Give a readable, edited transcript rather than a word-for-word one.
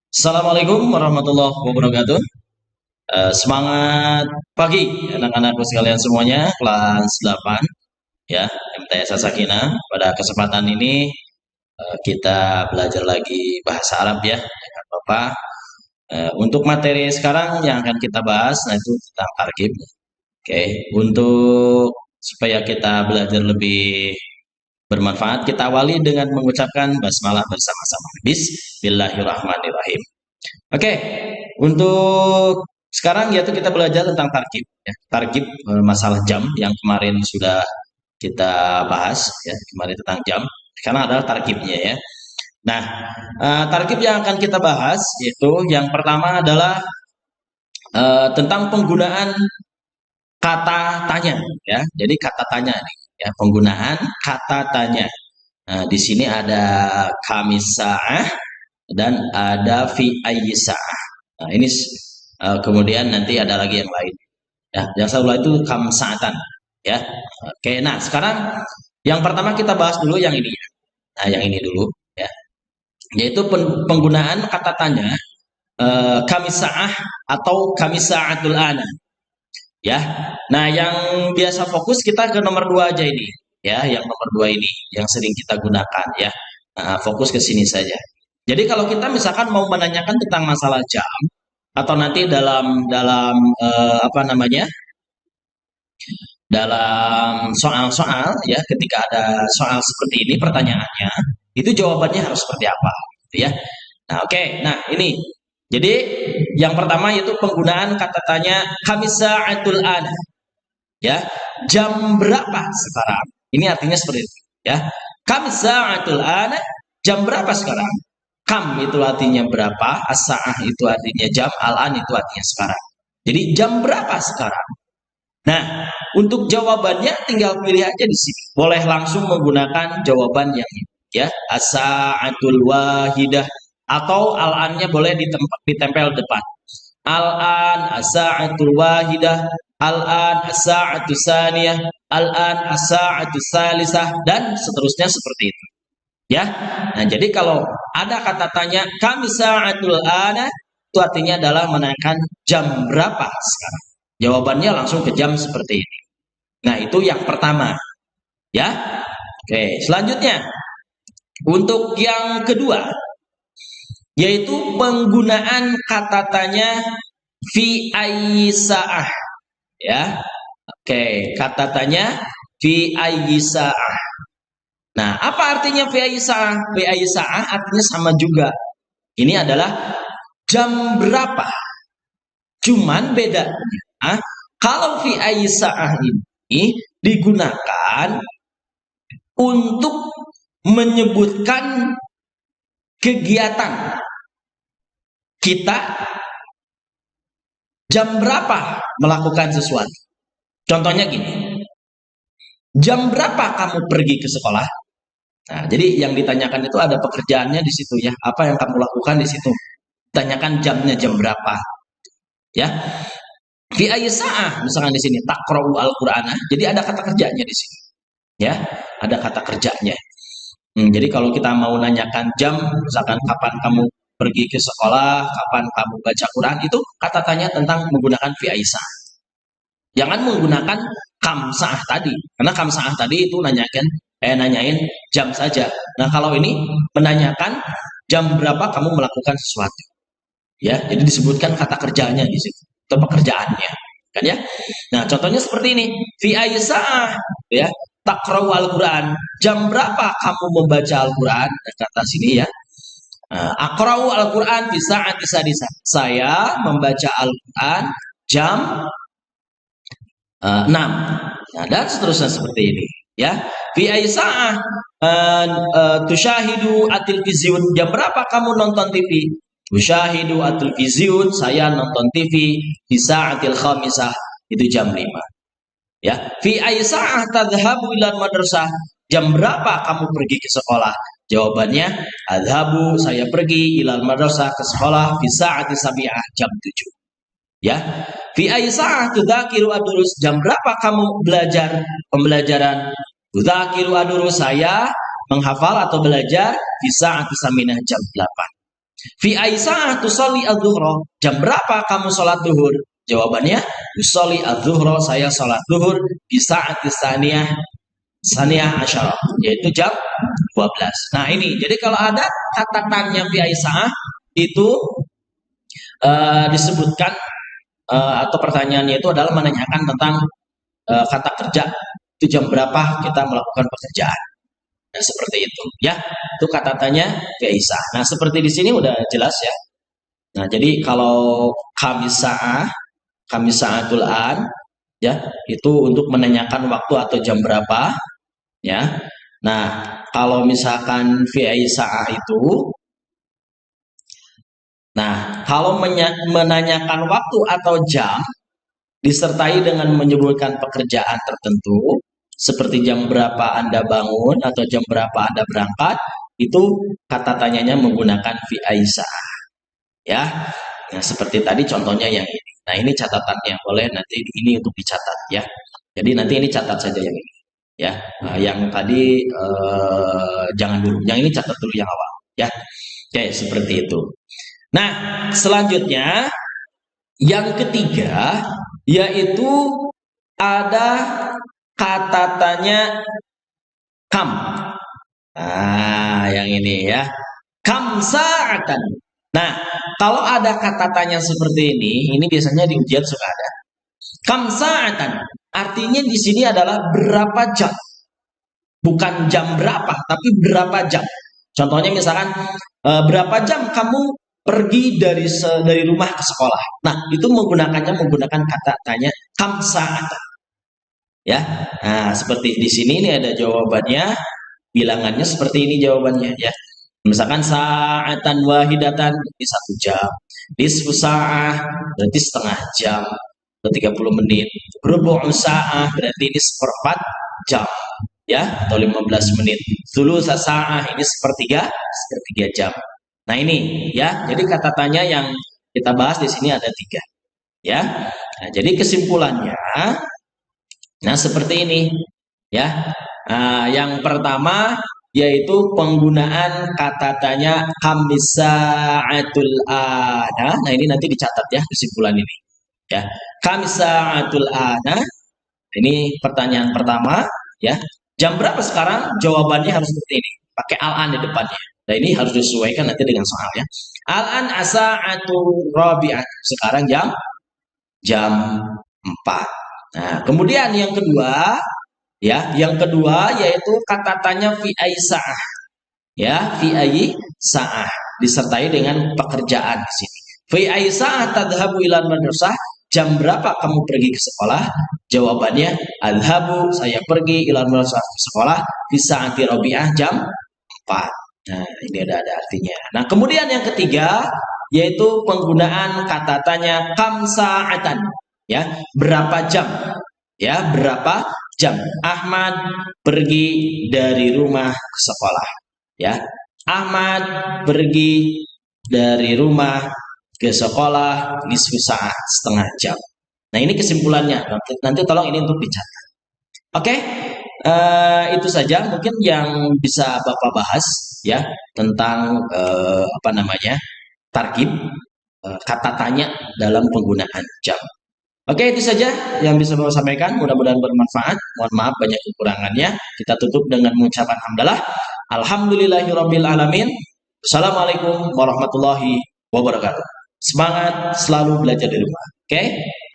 Assalamualaikum warahmatullahi wabarakatuh. Semangat pagi anak-anakku sekalian semuanya, kelas 8 ya, MTS Sakinah. Pada kesempatan ini kita belajar lagi bahasa Arab ya, dengan Bapak. Untuk materi sekarang yang akan kita bahas nah itu tentang tarkib. Oke, untuk supaya kita belajar lebih bermanfaat, kita awali dengan mengucapkan basmalah bersama-sama. Bismillahirrahmanirrahim. Oke, untuk sekarang yaitu kita belajar tentang tarkib ya. Tarkib masalah jam yang kemarin sudah kita bahas ya, kemarin tentang jam. Karena adalah tarkibnya ya. Nah, tarkib yang akan kita bahas yaitu yang pertama adalah tentang penggunaan kata tanya ya. Jadi kata tanya nih ya, penggunaan kata tanya. Nah, di sini ada kamisah dan ada fi ayyi sa'ah. Nah, ini kemudian nanti ada lagi yang lain. Ya, yang saya ulang itu kamsa'atan. Ya. Oke, nah sekarang yang pertama kita bahas dulu yang ini ya. Nah, yang ini dulu ya. Yaitu penggunaan kata tanya kamisa'ah atau kamisa'atul ana. Ya. Nah, yang biasa fokus kita ke nomor 2 aja ini. Ya, yang nomor 2 ini yang sering kita gunakan ya. Nah, fokus ke sini saja. Jadi kalau kita misalkan mau menanyakan tentang masalah jam atau nanti dalam dalam apa namanya? Dalam soal-soal ya ketika ada soal seperti ini pertanyaannya, itu jawabannya harus seperti apa gitu ya. Nah, oke. Nah, ini. Jadi yang pertama yaitu penggunaan kata tanya kamisa'atul ana. Ya. Jam berapa sekarang? Ini artinya seperti itu ya. Kamisa'atul ana, jam berapa sekarang? Kam itu artinya berapa, as-sa'ah itu artinya jam, al-an itu artinya sekarang. Jadi jam berapa sekarang? Nah, untuk jawabannya tinggal pilih aja di sini. Boleh langsung menggunakan jawaban yang ini ya, as-sa'atul wahidah atau al-annya boleh ditempel depan. Al-an as-sa'atul wahidah, al-an as-sa'atul saniyah, al-an as-sa'atul salisah dan seterusnya seperti itu. Ya. Nah, jadi kalau ada kata tanya kami sa'atul ana itu artinya adalah menanyakan jam berapa sekarang. Jawabannya langsung ke jam seperti ini. Nah, itu yang pertama. Ya. Oke, selanjutnya untuk yang kedua yaitu penggunaan kata tanya fi aisa'ah ya. Oke, kata tanya fi aisa'ah. Nah, apa artinya fi aisa'ah? Fi aisa'ah artinya sama juga. Ini adalah jam berapa. Cuman beda. Kalau fi aisa'ah ini digunakan untuk menyebutkan kegiatan kita jam berapa melakukan sesuatu. Contohnya gini, jam berapa kamu pergi ke sekolah? Nah, jadi yang ditanyakan itu ada pekerjaannya di situ ya. Apa yang kamu lakukan di situ? Tanyakan jamnya jam berapa. Ya. Fi aisa'ah misalkan di sini taqra'u al-Qur'ana. Jadi ada kata kerjanya di sini. Ya, ada kata kerjanya. Jadi kalau kita mau nanyakan jam, misalkan kapan kamu pergi ke sekolah, kapan kamu baca Quran, itu kata tanya tentang menggunakan fi aisa'ah. Jangan menggunakan kamsa'ah tadi. Karena kamsa'ah tadi itu nanyain jam saja. Nah, kalau ini menanyakan jam berapa kamu melakukan sesuatu. Ya, jadi disebutkan kata kerjanya di situ atau pekerjaannya, kan ya. Nah, contohnya seperti ini, fi aisa'ah ya, taqra'u al-Qur'an. Jam berapa kamu membaca Al-Qur'an? Kata sini ya. Aqra'u al-Qur'an fi sa'ati sadisa. Saya membaca Al-Qur'an jam 6. Nah, dan seterusnya seperti ini ya. Fi aisa'ah tusyahidu at-tilvizyun. Jam berapa kamu nonton TV? Usyahidu at-tilvizyun, saya nonton TV di sa'atil khamisah, itu jam 5. Ya, fi aisa'ah tadhhabu ila madrasah. Jam berapa kamu pergi ke sekolah? Jawabannya, adhabu, saya pergi ila madrasah ke sekolah fi sa'ati sabi'ah, jam 7. Ya, fi aisa'ah tudzakiru adurus. Jam berapa kamu belajar pembelajaran? Tudzakiru adurus, saya menghafal atau belajar fi sa'ati saminah, jam 8. Fi aisa'ah tusalli adzuhra. Jam berapa kamu sholat duhur? Jawabannya, usolli adzuhra, saya sholat duhur di saat saniyah asyarah, yaitu jam 12. Nah ini, jadi kalau ada kata tanya fi aisa'ah itu disebutkan atau pertanyaannya itu adalah menanyakan tentang kata kerja, itu jam berapa kita melakukan pekerjaan. Nah, seperti itu ya. Itu kata tanya Isa. Nah, seperti di sini udah jelas ya. Nah, jadi kalau kamisaatul an ya, itu untuk menanyakan waktu atau jam berapa ya. Nah, kalau misalkan Isa itu kalau menanyakan waktu atau jam disertai dengan menyebutkan pekerjaan tertentu, seperti jam berapa Anda bangun atau jam berapa Anda berangkat, itu kata tanyanya menggunakan fi aisa. Ya. Nah, seperti tadi contohnya yang ini. Nah, ini catatannya, boleh nanti ini untuk dicatat ya. Jadi nanti ini catat saja yang ini. Ya. Nah, yang tadi jangan dulu. Yang ini catat dulu yang awal ya. Oke, seperti itu. Nah, selanjutnya yang ketiga yaitu ada kata tanya kam. Nah, yang ini ya. Kam sa'atan. Nah, kalau ada kata tanya seperti ini biasanya di ujian suka ada. Kam sa'atan. Artinya di sini adalah berapa jam. Bukan jam berapa, tapi berapa jam. Contohnya misalkan berapa jam kamu pergi dari rumah ke sekolah. Nah, itu menggunakan kata tanya kam sa'atan. Ya. Nah, seperti di sini ini ada jawabannya. Bilangannya seperti ini jawabannya ya. Misalkan sa'atan wahidatan berarti 1 jam. Nisfu sa'ah berarti setengah jam atau 30 menit. Rubu' sa'ah berarti ini seperempat jam ya, atau 15 menit. Thulutsa sa'ah ini sepertiga jam. Nah, ini ya. Jadi kata tanya yang kita bahas di sini ada 3 ya. Nah, jadi kesimpulannya seperti ini ya. Yang pertama yaitu penggunaan kata tanya kamisaatul ana. Nah, ini nanti dicatat ya kesimpulan ini. Ya. Kamisaatul ana. Ini pertanyaan pertama ya. Jam berapa sekarang? Jawabannya harus seperti ini. Pakai al-an di depannya. Nah, ini harus disesuaikan nanti dengan soal ya. Al-an asa'atu rabi'ah. Sekarang jam 4. Nah, kemudian yang kedua ya, yaitu kata tanya fi aisa'ah. Ya, fi aisa'ah disertai dengan pekerjaan di sini. Fi aisa'ah tadhhabu ila madrasah. Jam berapa kamu pergi ke sekolah? Jawabannya adhabu, saya pergi ila madrasah ke sekolah fi sa'ati rabi'ah jam 4. Nah, ini ada artinya. Nah, kemudian yang ketiga yaitu penggunaan kata tanya kam sa'atan. Ya, berapa jam? Ya, berapa jam Ahmad pergi dari rumah ke sekolah? Ya, Ahmad pergi dari rumah ke sekolah nisfu sa'ah, setengah jam. Nah, ini kesimpulannya. Nanti tolong ini untuk dicatat. Oke, itu saja mungkin yang bisa Bapak bahas ya tentang tarkib kata tanya dalam penggunaan jam. Oke, itu saja yang bisa Bapak sampaikan. Mudah-mudahan bermanfaat. Mohon maaf banyak kekurangannya. Kita tutup dengan mengucapkan hamdalah. Alhamdulillahirabbil alamin. Assalamualaikum warahmatullahi wabarakatuh. Semangat selalu belajar di rumah. Oke?